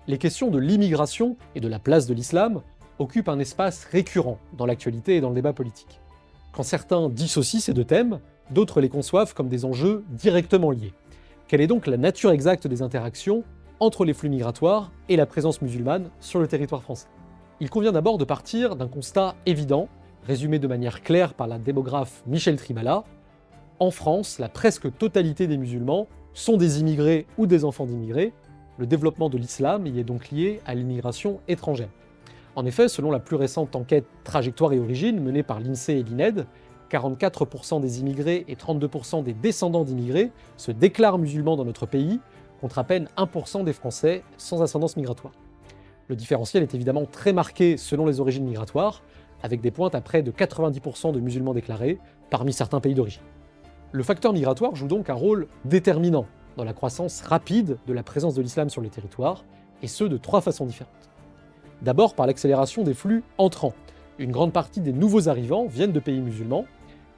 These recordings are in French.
Les questions de l'immigration et de la place de l'islam occupent un espace récurrent dans l'actualité et dans le débat politique. Quand certains dissocient ces deux thèmes, d'autres les conçoivent comme des enjeux directement liés. Quelle est donc la nature exacte des interactions entre les flux migratoires et la présence musulmane sur le territoire français? Il convient d'abord de partir d'un constat évident, résumé de manière claire par la démographe Michèle Tribala. En France, la presque totalité des musulmans sont des immigrés ou des enfants d'immigrés. Le développement de l'islam y est donc lié à l'immigration étrangère. En effet, selon la plus récente enquête Trajectoire et Origine menée par l'INSEE et l'INED, 44% des immigrés et 32% des descendants d'immigrés se déclarent musulmans dans notre pays, contre à peine 1% des Français sans ascendance migratoire. Le différentiel est évidemment très marqué selon les origines migratoires, avec des pointes à près de 90% de musulmans déclarés parmi certains pays d'origine. Le facteur migratoire joue donc un rôle déterminant dans la croissance rapide de la présence de l'islam sur les territoires, et ce de trois façons différentes. D'abord par l'accélération des flux entrants. Une grande partie des nouveaux arrivants viennent de pays musulmans.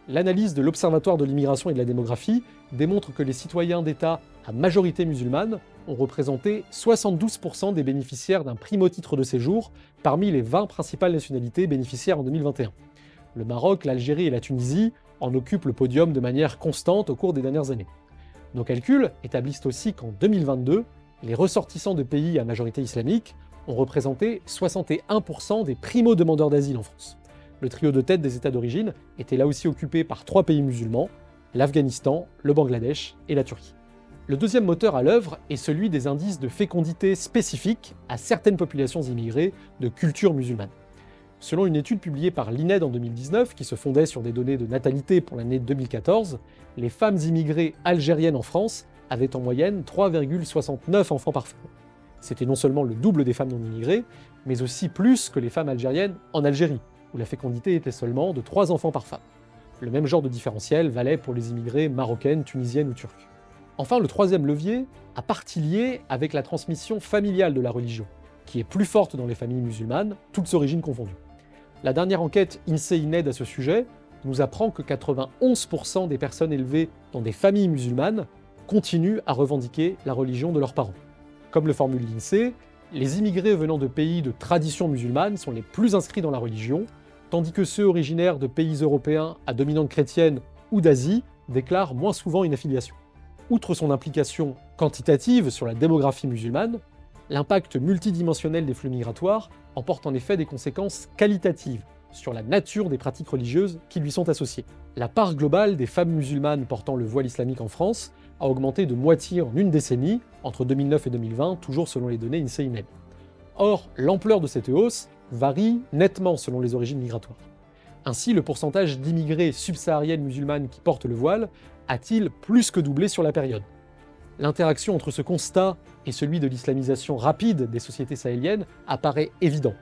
L'analyse de l'Observatoire de l'immigration et de la démographie démontre que les citoyens d'États à majorité musulmane ont représenté 72% des bénéficiaires d'un primo-titre de séjour parmi les 20 principales nationalités bénéficiaires en 2021. Le Maroc, l'Algérie et la Tunisie en occupent le podium de manière constante au cours des dernières années. Nos calculs établissent aussi qu'en 2022, les ressortissants de pays à majorité islamique ont représenté 61% des primo-demandeurs d'asile en France. Le trio de tête des États d'origine était là aussi occupé par 3 pays musulmans, l'Afghanistan, le Bangladesh et la Turquie. Le deuxième moteur à l'œuvre est celui des indices de fécondité spécifiques à certaines populations immigrées de culture musulmane. Selon une étude publiée par l'INED en 2019, qui se fondait sur des données de natalité pour l'année 2014, les femmes immigrées algériennes en France avaient en moyenne 3,69 enfants par femme. C'était non seulement le double des femmes non immigrées, mais aussi plus que les femmes algériennes en Algérie, où la fécondité était seulement de 3 enfants par femme. Le même genre de différentiel valait pour les immigrées marocaines, tunisiennes ou turques. Enfin, le troisième levier a partie lié avec la transmission familiale de la religion, qui est plus forte dans les familles musulmanes, toutes origines confondues. La dernière enquête INSEE-INED à ce sujet nous apprend que 91% des personnes élevées dans des familles musulmanes continuent à revendiquer la religion de leurs parents. Comme le formule l'INSEE, les immigrés venant de pays de tradition musulmane sont les plus inscrits dans la religion, tandis que ceux originaires de pays européens à dominante chrétienne ou d'Asie déclarent moins souvent une affiliation. Outre son implication quantitative sur la démographie musulmane, l'impact multidimensionnel des flux migratoires emporte en effet des conséquences qualitatives sur la nature des pratiques religieuses qui lui sont associées. La part globale des femmes musulmanes portant le voile islamique en France a augmenté de moitié en une décennie, entre 2009 et 2020, toujours selon les données INSEE-INED. Or, l'ampleur de cette hausse varie nettement selon les origines migratoires. Ainsi, le pourcentage d'immigrés subsahariennes musulmanes qui portent le voile a-t-il plus que doublé sur la période. L'interaction entre ce constat et celui de l'islamisation rapide des sociétés sahéliennes apparaît évident.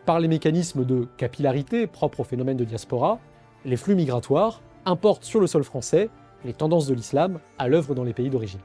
Par les mécanismes de capillarité propres au phénomène de diaspora, les flux migratoires importent sur le sol français les tendances de l'islam à l'œuvre dans les pays d'origine.